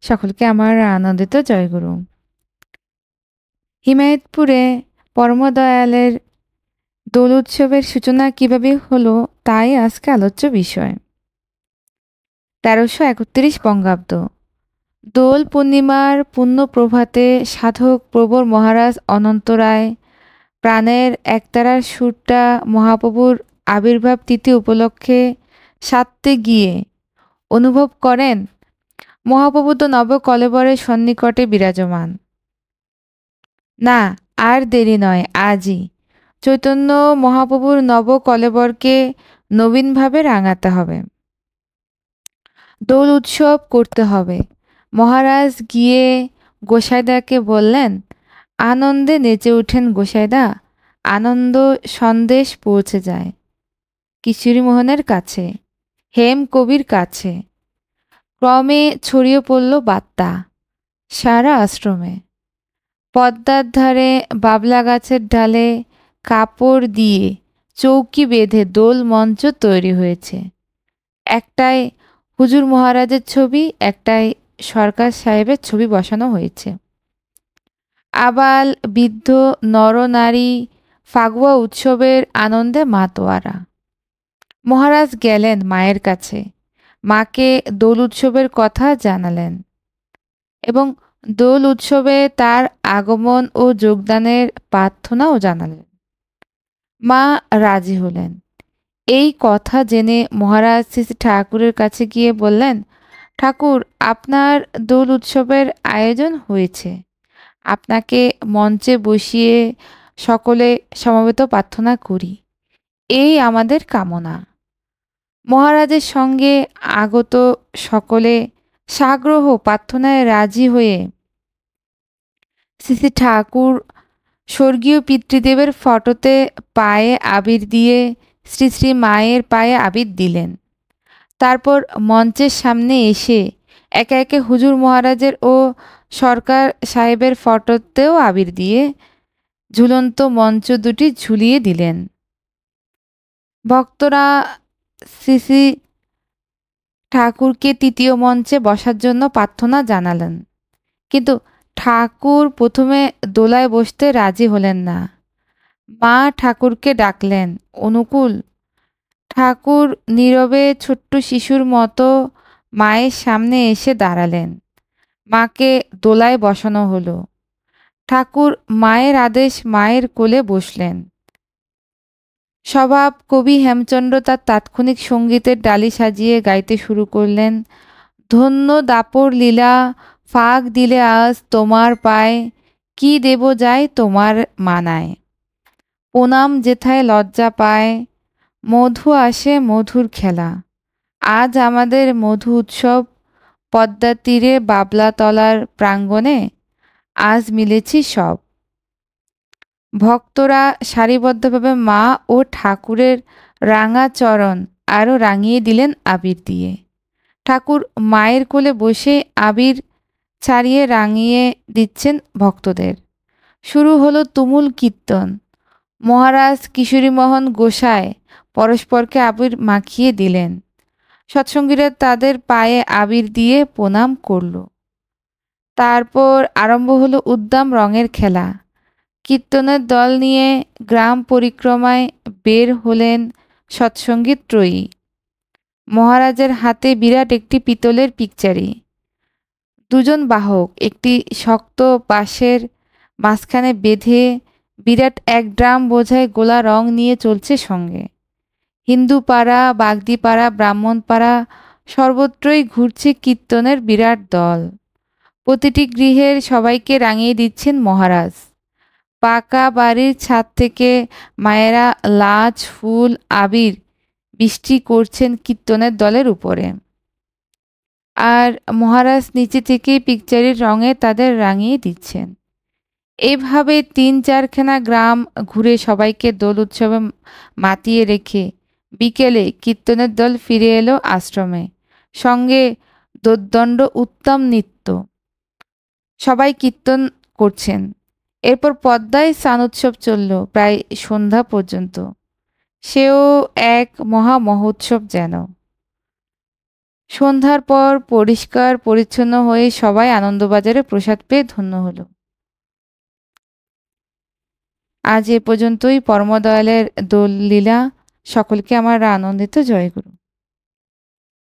সকলকে আমার আনন্দিত জয়গুরু। হিমায়তপুরে পরমদয়ালের দোল উৎসবের সূচনা কিভাবে হলো তাই আজকে আলোচ্য বিষয়। 1331 বঙ্গাব্দ দোল পূর্ণিমার পুণ্য প্রভাতে সাধক প্রবর মহারাজ অনন্ত রায় প্রাণের একতারার সুরটা মহাপ্রভুর আবির্ভাব তিথি উপলক্ষে সাধতে গিয়ে অনুভব করেন মহাপ্রভু তো নবকলেবরের সন্নিকটে বিরাজমান। না, আর দেরি নয়, আজই চৈতন্য মহাপ্রভুর নবকলেবরকে নবীনভাবে রাঙাতে হবে, দোল উৎসব করতে হবে। মহারাজ গিয়ে গোসাইদাকে বললেন। আনন্দে নেচে ওঠেন গোসাইদা। আনন্দ সন্দেশ পৌঁছে যায় কিশোরীমোহনের কাছে, হেম কবির কাছে। ক্রমে ছড়িয়ে পড়ল বার্তা সারা আশ্রমে। পদ্মার ধারে বাবলা গাছের ডালে কাপড় দিয়ে চৌকি বেঁধে দোল মঞ্চ তৈরি হয়েছে। একটায় হুজুর মহারাজের ছবি, একটায় সরকার সাহেবের ছবি বসানো হয়েছে। আবাল বৃদ্ধ নরনারী ফাগুয়া উৎসবের আনন্দে মাতোয়ারা। মহারাজ গেলেন মায়ের কাছে, মাকে দোল উৎসবের কথা জানালেন এবং দোল উৎসবে তার আগমন ও যোগদানের প্রার্থনাও জানালেন। মা রাজি হলেন। এই কথা জেনে মহারাজ শ্রী ঠাকুরের কাছে গিয়ে বললেন, ঠাকুর, আপনার দোল উৎসবের আয়োজন হয়েছে, আপনাকে মঞ্চে বসিয়ে সকলে সমবেত প্রার্থনা করি, এই আমাদের কামনা। মহারাজের সঙ্গে আগত সকলে সাগ্রহ প্রার্থনায় রাজি হয়ে শ্রী ঠাকুর স্বর্গীয় পিতৃদেবের ফটোতে পায়ে আবির দিয়ে শ্রী শ্রী মায়ের পায়ে আবির দিলেন। তারপর মঞ্চের সামনে এসে একে একে হুজুর মহারাজের ও সরকার সাহেবের ফটোতেও আবির দিয়ে ঝুলন্ত মঞ্চ দুটি ঝুলিয়ে দিলেন। ভক্তরা শ্রী শ্রী ঠাকুরকে তৃতীয় মঞ্চে বসার জন্য প্রার্থনা জানালেন, কিন্তু ঠাকুর প্রথমে দোলায় বসতে রাজি হলেন না। মা ঠাকুরকে ডাকলেন অনুকূল। ঠাকুর নীরবে ছোট্ট শিশুর মতো মায়ের সামনে এসে দাঁড়ালেন। মাকে দোলায় বসানো হলো। ঠাকুর মায়ের আদেশ মায়ের কোলে বসলেন। স্বভাব কবি হেমচন্দ্র তার তাৎক্ষণিক সঙ্গীতের ডালি সাজিয়ে গাইতে শুরু করলেন। ধন্য দাপর লীলা, ফাঁক দিলে আজ তোমার পায়, কি দেব যায় তোমার মানায়, প্রণাম যেথায় লজ্জা পায়, মধু আসে মধুর খেলা, আজ আমাদের মধু উৎসব, পদ্মা তীরে বাবলাতলার প্রাঙ্গণে আজ মিলেছি সব। ভক্তরা সারিবদ্ধভাবে মা ও ঠাকুরের রাঙা চরণ আরও রাঙিয়ে দিলেন আবির দিয়ে। ঠাকুর মায়ের কোলে বসে আবির ছাড়িয়ে রাঙিয়ে দিচ্ছেন ভক্তদের। শুরু হলো তুমুল কীর্তন। মহারাজ কিশোরীমোহন গোসাই পরস্পরকে আবির মাখিয়ে দিলেন। সৎসঙ্গীরা তাদের পায়ে আবির দিয়ে প্রণাম করল। তারপর আরম্ভ হলো উদ্দাম রঙের খেলা। কীর্তনের দল নিয়ে গ্রাম পরিক্রমায় বের হলেন সৎসঙ্গী ত্রয়ী। মহারাজের হাতে বিরাট একটি পিতলের পিকচারি, দুজন বাহক একটি শক্ত বাঁশের মাঝখানে বেঁধে বিরাট এক ড্রাম বোঝায় গোলা রং নিয়ে চলছে সঙ্গে। হিন্দু পাড়া, বাগদি পাড়া, ব্রাহ্মণ পাড়া সর্বত্রই ঘুরছে কীর্তনের বিরাট দল। প্রতিটি গৃহের সবাইকে রাঙিয়ে দিচ্ছেন মহারাজ। পাকা বাড়ির ছাদ থেকে মায়েরা লাচ, ফুল, আবির বৃষ্টি করছেন কীর্তনের দলের উপরে, আর মহারাজ নিচে থেকেই পিকচারির রঙে তাদের রাঙিয়ে দিচ্ছেন। এইভাবে ৩-৪খানা গ্রাম ঘুরে সবাইকে দোল উৎসবে মাতিয়ে রেখে বিকেলে কীর্তনের দল ফিরে এলো আশ্রমে, সঙ্গে দোর্দণ্ড উত্তম নৃত্য। সবাই কীর্তন করছেন। এরপর পদ্মায় স্নান উৎসব চলল প্রায় সন্ধ্যা পর্যন্ত। সেও এক মহা মহোৎসব যেন। সন্ধ্যার পর পরিষ্কার পরিচ্ছন্ন হয়ে সবাই আনন্দবাজারে প্রসাদ পেয়ে ধন্য হলো। আজ এ পর্যন্তই। পরমদয়ালের দোল লীলা সকলকে আমার আনন্দিত। জয়গুরু।